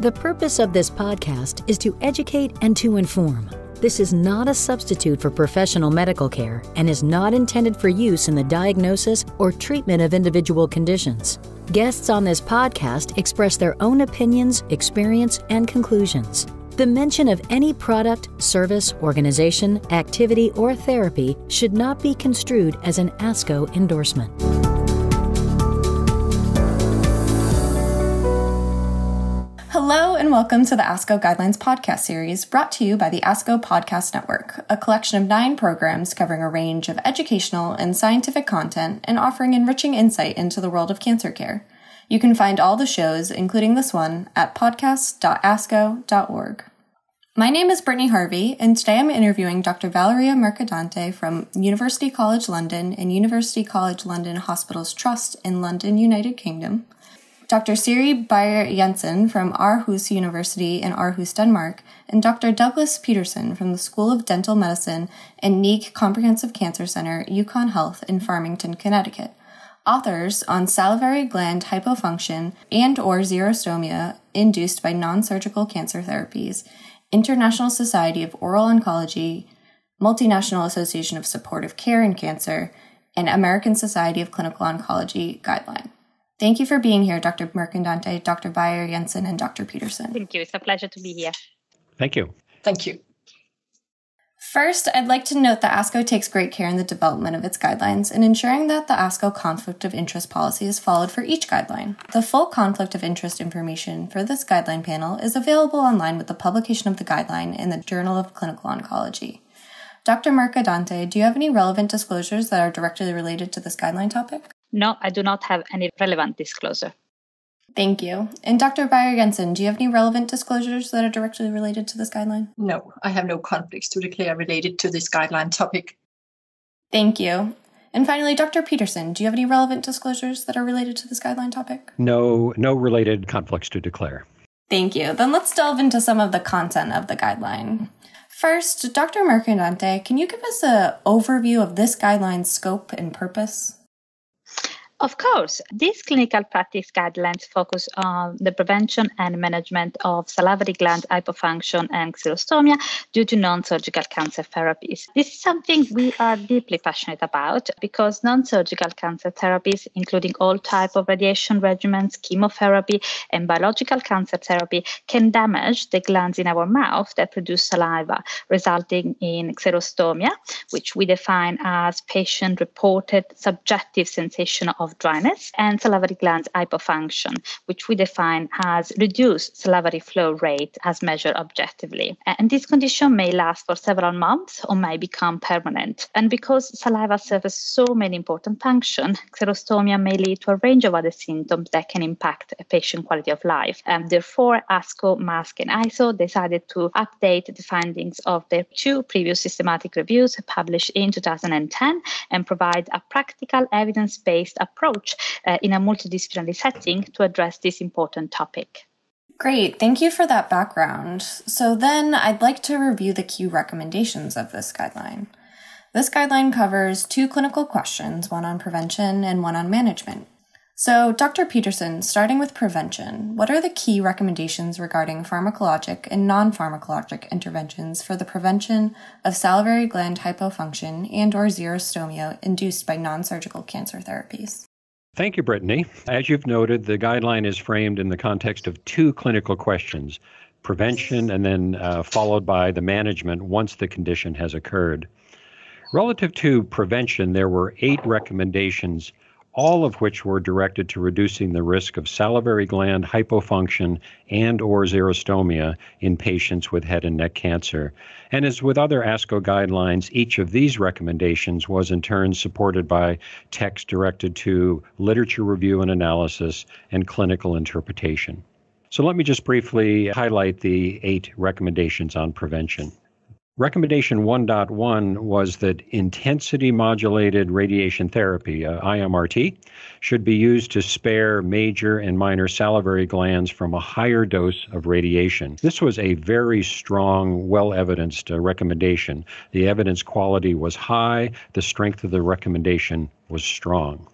The purpose of this podcast is to educate and to inform. This is not a substitute for professional medical care and is not intended for use in the diagnosis or treatment of individual conditions. Guests on this podcast express their own opinions, experience, and conclusions. The mention of any product, service, organization, activity, or therapy should not be construed as an ASCO endorsement. Hello and welcome to the ASCO Guidelines podcast series brought to you by the ASCO Podcast Network, a collection of 9 programs covering a range of educational and scientific content and offering enriching insight into the world of cancer care. You can find all the shows, including this one, at podcast.asco.org. My name is Brittany Harvey, and today I'm interviewing Dr. Valeria Mercadante from University College London and University College London Hospitals Trust in London, United Kingdom, Dr. Siri Beyer-Jensen from Aarhus University in Aarhus, Denmark, and Dr. Douglas Peterson from the School of Dental Medicine and Neag Comprehensive Cancer Center, Yukon Health in Farmington, Connecticut, authors on salivary gland hypofunction and/or xerostomia induced by non-surgical cancer therapies, International Society of Oral Oncology, Multinational Association of Supportive Care in Cancer, and American Society of Clinical Oncology Guideline. Thank you for being here, Dr. Mercadante, Dr. Beyer-Jensen, and Dr. Peterson. Thank you. It's a pleasure to be here. Thank you. Thank you. First, I'd like to note that ASCO takes great care in the development of its guidelines and ensuring that the ASCO conflict of interest policy is followed for each guideline. The full conflict of interest information for this guideline panel is available online with the publication of the guideline in the Journal of Clinical Oncology. Dr. Mercadante, do you have any relevant disclosures that are directly related to this guideline topic? No, I do not have any relevant disclosure. Thank you. And Dr. Beyer-Jensen, do you have any relevant disclosures that are directly related to this guideline? No, I have no conflicts to declare related to this guideline topic. Thank you. And finally, Dr. Peterson, do you have any relevant disclosures that are related to this guideline topic? No related conflicts to declare. Thank you. Then let's delve into some of the content of the guideline. First, Dr. Mercadante, can you give us an overview of this guideline's scope and purpose? Of course, these clinical practice guidelines focus on the prevention and management of salivary gland hypofunction and xerostomia due to non-surgical cancer therapies. This is something we are deeply passionate about because non-surgical cancer therapies, including all types of radiation regimens, chemotherapy, and biological cancer therapy, can damage the glands in our mouth that produce saliva, resulting in xerostomia, which we define as patient-reported subjective sensation of dryness, and salivary gland hypofunction, which we define as reduced salivary flow rate as measured objectively. And this condition may last for several months or may become permanent. And because saliva serves so many important functions, xerostomia may lead to a range of other symptoms that can impact a patient quality of life. And therefore, ASCO, MASC, and ISO decided to update the findings of their 2 previous systematic reviews published in 2010 and provide a practical evidence-based approach in a multidisciplinary setting to address this important topic. Great, thank you for that background. So then I'd like to review the key recommendations of this guideline. This guideline covers 2 clinical questions, one on prevention and one on management. So, Dr. Peterson, starting with prevention, what are the key recommendations regarding pharmacologic and non-pharmacologic interventions for the prevention of salivary gland hypofunction and/or xerostomia induced by non-surgical cancer therapies? Thank you, Brittany. As you've noted, the guideline is framed in the context of 2 clinical questions, prevention and then followed by the management once the condition has occurred. Relative to prevention, there were 8 recommendations, all of which were directed to reducing the risk of salivary gland hypofunction and/or xerostomia in patients with head and neck cancer. And as with other ASCO guidelines, each of these recommendations was in turn supported by text directed to literature review and analysis and clinical interpretation. So let me just briefly highlight the 8 recommendations on prevention. Recommendation 1.1 was that intensity modulated radiation therapy, IMRT, should be used to spare major and minor salivary glands from a higher dose of radiation. This was a very strong, well-evidenced recommendation. The evidence quality was high, the strength of the recommendation was strong.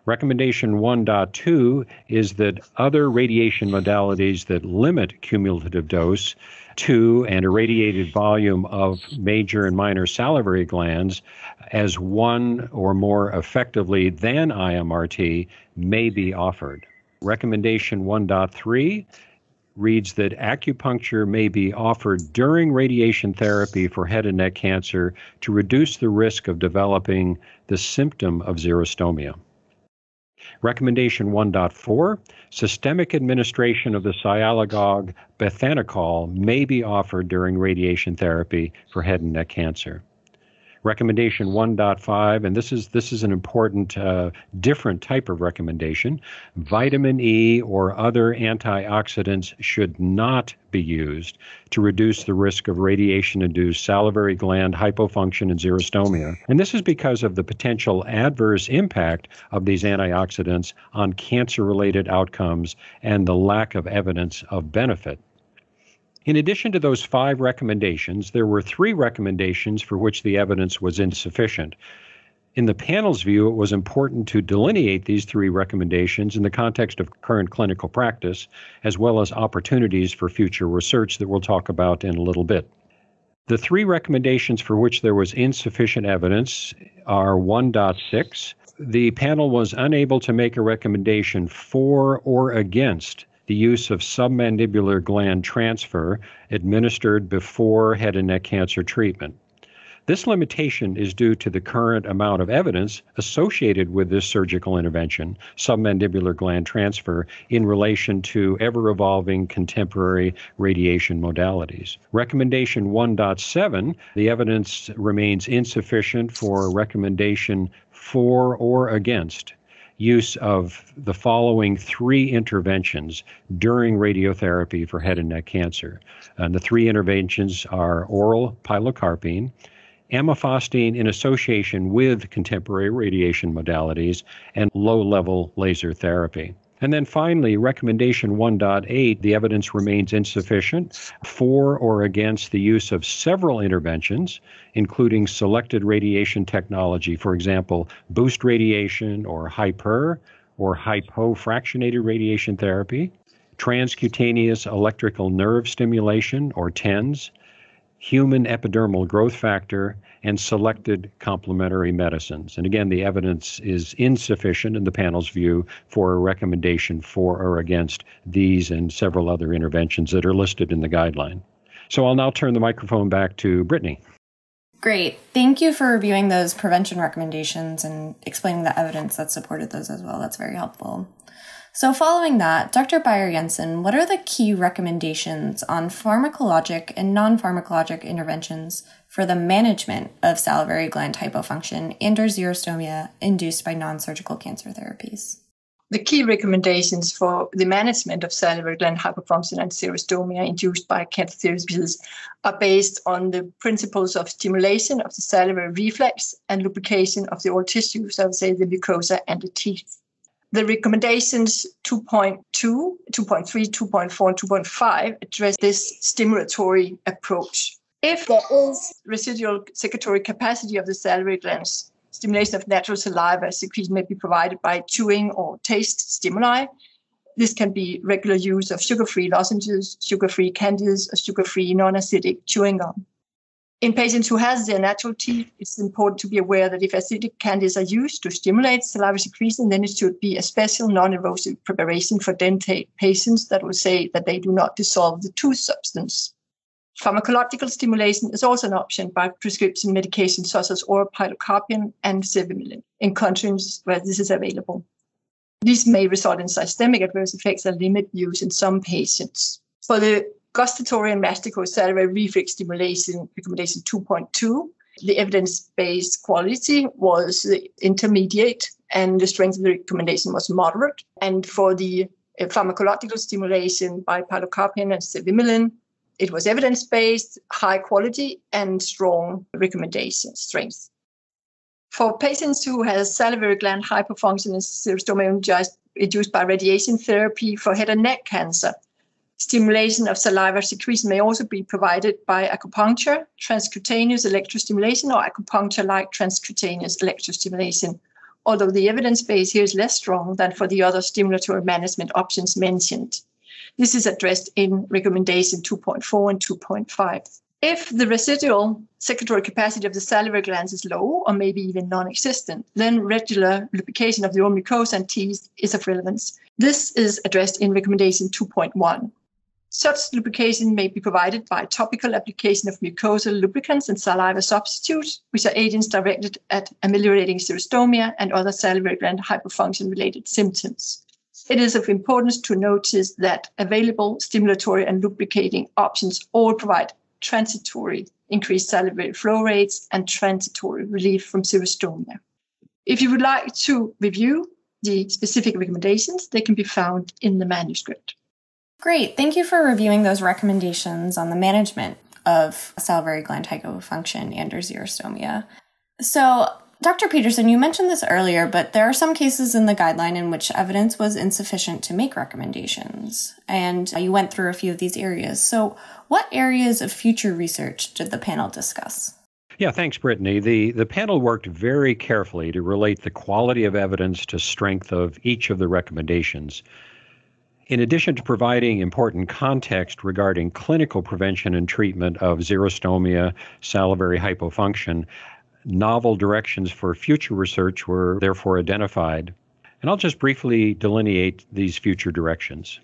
Recommendation 1.2 is that other radiation modalities that limit cumulative dose to and irradiated volume of major and minor salivary glands as one or more effectively than IMRT may be offered. Recommendation 1.3 reads that acupuncture may be offered during radiation therapy for head and neck cancer to reduce the risk of developing the symptom of xerostomia. Recommendation 1.4, systemic administration of the sialagogue bethanechol may be offered during radiation therapy for head and neck cancer. Recommendation 1.5, and this is an important different type of recommendation. Vitamin E or other antioxidants should not be used to reduce the risk of radiation-induced salivary gland hypofunction and xerostomia. And this is because of the potential adverse impact of these antioxidants on cancer-related outcomes and the lack of evidence of benefit. In addition to those 5 recommendations, there were 3 recommendations for which the evidence was insufficient. In the panel's view, it was important to delineate these 3 recommendations in the context of current clinical practice, as well as opportunities for future research that we'll talk about in a little bit. The 3 recommendations for which there was insufficient evidence are 1.6. The panel was unable to make a recommendation for or against the use of submandibular gland transfer administered before head and neck cancer treatment. This limitation is due to the current amount of evidence associated with this surgical intervention, submandibular gland transfer, in relation to ever-evolving contemporary radiation modalities. Recommendation 1.7, the evidence remains insufficient for recommendation for or against use of the following 3 interventions during radiotherapy for head and neck cancer. And the 3 interventions are oral pilocarpine, amifostine in association with contemporary radiation modalities, and low-level laser therapy. And then finally, recommendation 1.8, the evidence remains insufficient for or against the use of several interventions, including selected radiation technology, for example, boost radiation or hyper or hypofractionated radiation therapy, transcutaneous electrical nerve stimulation or TENS, human epidermal growth factor, and selected complementary medicines. And again, the evidence is insufficient in the panel's view for a recommendation for or against these and several other interventions that are listed in the guideline. So I'll now turn the microphone back to Brittany. Great. Thank you for reviewing those prevention recommendations and explaining the evidence that supported those as well. That's very helpful. So following that, Dr. Beyer-Jensen, what are the key recommendations on pharmacologic and non-pharmacologic interventions for the management of salivary gland hypofunction and/or xerostomia induced by non-surgical cancer therapies? The key recommendations for the management of salivary gland hypofunction and xerostomia induced by cancer therapies are based on the principles of stimulation of the salivary reflex and lubrication of the oral tissues, I would say the mucosa and the teeth. The recommendations 2.2, 2.3, 2.4, and 2.5 address this stimulatory approach. If there is residual secretory capacity of the salivary glands, stimulation of natural saliva secretion may be provided by chewing or taste stimuli. This can be regular use of sugar-free lozenges, sugar-free candies, or sugar-free non-acidic chewing gum. In patients who have their natural teeth, it's important to be aware that if acidic candies are used to stimulate salivary secretion, then it should be a special non-erosive preparation for dentate patients that will say that they do not dissolve the tooth substance. Pharmacological stimulation is also an option by prescription medications such as oral pilocarpine and cevimeline in countries where this is available. These may result in systemic adverse effects and limit use in some patients. For the gustatory and mastical salivary reflex stimulation, recommendation 2.2, the evidence-based quality was intermediate and the strength of the recommendation was moderate. And for the pharmacological stimulation by pilocarpine and cevimeline, it was evidence-based, high quality, and strong recommendation strength. For patients who have salivary gland hypofunction and xerostomia induced by radiation therapy for head and neck cancer, stimulation of saliva secretion may also be provided by acupuncture, transcutaneous electrostimulation, or acupuncture-like transcutaneous electrostimulation, although the evidence base here is less strong than for the other stimulatory management options mentioned. This is addressed in recommendation 2.4 and 2.5. If the residual secretory capacity of the salivary glands is low or maybe even non-existent, then regular lubrication of the oral mucosa and teeth is of relevance. This is addressed in recommendation 2.1. Such lubrication may be provided by topical application of mucosal lubricants and saliva substitutes, which are agents directed at ameliorating xerostomia and other salivary gland hyperfunction-related symptoms. It is of importance to notice that available stimulatory and lubricating options all provide transitory increased salivary flow rates and transitory relief from xerostomia. If you would like to review the specific recommendations, they can be found in the manuscript. Great. Thank you for reviewing those recommendations on the management of salivary gland hypofunction and or xerostomia. So, Dr. Peterson, you mentioned this earlier, but there are some cases in the guideline in which evidence was insufficient to make recommendations, and you went through a few of these areas. So what areas of future research did the panel discuss? Yeah, thanks, Brittany. The panel worked very carefully to relate the quality of evidence to strength of each of the recommendations. In addition to providing important context regarding clinical prevention and treatment of xerostomia, salivary hypofunction, novel directions for future research were therefore identified. And I'll just briefly delineate these future directions.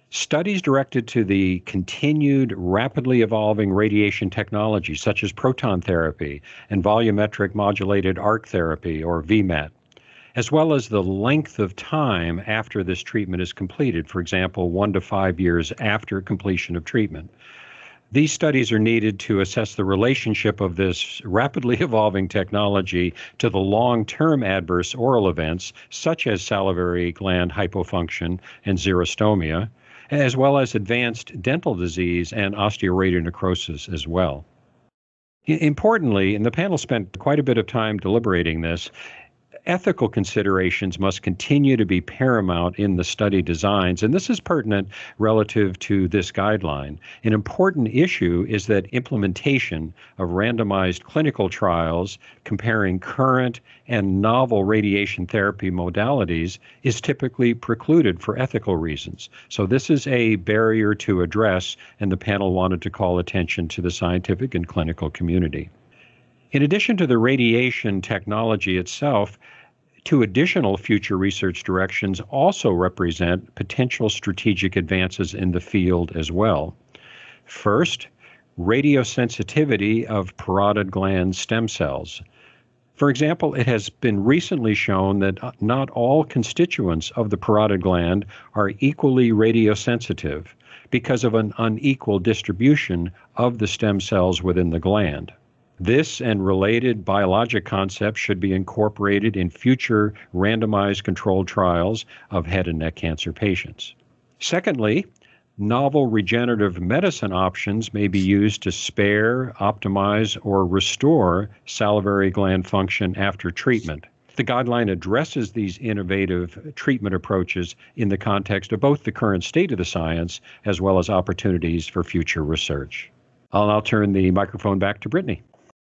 Studies directed to the continued rapidly evolving radiation technologies such as proton therapy and volumetric modulated arc therapy, or VMAT, as well as the length of time after this treatment is completed, for example, 1 to 5 years after completion of treatment. These studies are needed to assess the relationship of this rapidly evolving technology to the long-term adverse oral events, such as salivary gland hypofunction and xerostomia, as well as advanced dental disease and osteoradionecrosis as well. Importantly, and the panel spent quite a bit of time deliberating this, ethical considerations must continue to be paramount in the study designs, and this is pertinent relative to this guideline. An important issue is that implementation of randomized clinical trials comparing current and novel radiation therapy modalities is typically precluded for ethical reasons. So this is a barrier to address, and the panel wanted to call attention to the scientific and clinical community. In addition to the radiation technology itself, 2 additional future research directions also represent potential strategic advances in the field as well. First, radiosensitivity of parotid gland stem cells. For example, it has been recently shown that not all constituents of the parotid gland are equally radiosensitive because of an unequal distribution of the stem cells within the gland. This and related biologic concepts should be incorporated in future randomized controlled trials of head and neck cancer patients. Secondly, novel regenerative medicine options may be used to spare, optimize, or restore salivary gland function after treatment. The guideline addresses these innovative treatment approaches in the context of both the current state of the science as well as opportunities for future research. I'll now turn the microphone back to Brittany.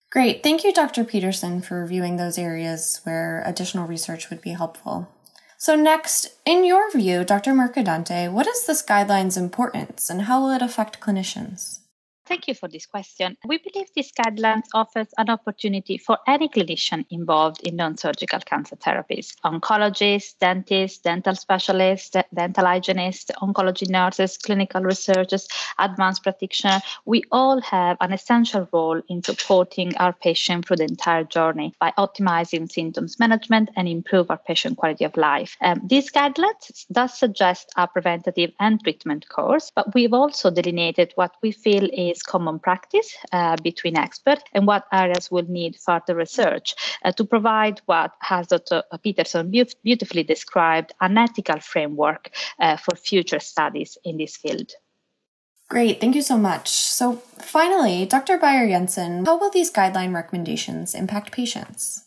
Great. Thank you, Dr. Peterson, for reviewing those areas where additional research would be helpful. So next, in your view, Dr. Mercadante, what is this guideline's importance and how will it affect clinicians? Thank you for this question. We believe this guidelines offers an opportunity for any clinician involved in non-surgical cancer therapies. Oncologists, dentists, dental specialists, dental hygienists, oncology nurses, clinical researchers, advanced practitioners, we all have an essential role in supporting our patient through the entire journey by optimizing symptoms management and improve our patient quality of life. These guidelines does suggest a preventative and treatment course, but we've also delineated what we feel is common practice between experts and what areas will need further research to provide what has Dr. Peterson beautifully described, an ethical framework for future studies in this field. Great, thank you so much. So finally, Dr. Beyer-Jensen, how will these guideline recommendations impact patients?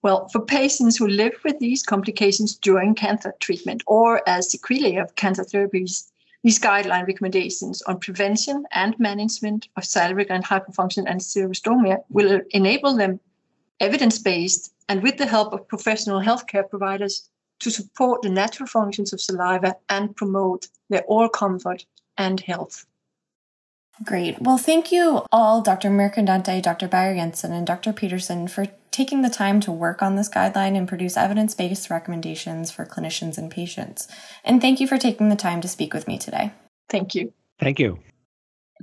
Well, for patients who live with these complications during cancer treatment or as sequelae of cancer therapies, these guideline recommendations on prevention and management of salivary gland hyperfunction and xerostomia will enable them evidence-based and with the help of professional healthcare providers to support the natural functions of saliva and promote their oral comfort and health. Great. Well, thank you all, Dr. Mercadante, Dr. Bayer-Jensen, and Dr. Peterson, for taking the time to work on this guideline and produce evidence-based recommendations for clinicians and patients. And thank you for taking the time to speak with me today. Thank you. Thank you.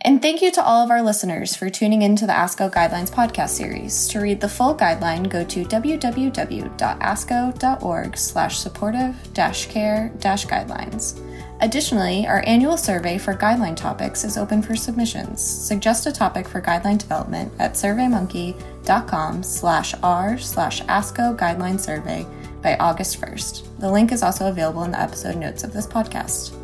And thank you to all of our listeners for tuning into the ASCO Guidelines podcast series. To read the full guideline, go to www.asco.org/supportive-care-guidelines. Additionally, our annual survey for guideline topics is open for submissions. Suggest a topic for guideline development at surveymonkey.com/r/ASCO guideline survey by August 1st. The link is also available in the episode notes of this podcast.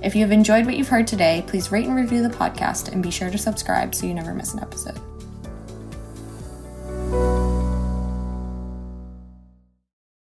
If you have enjoyed what you've heard today, please rate and review the podcast and be sure to subscribe so you never miss an episode.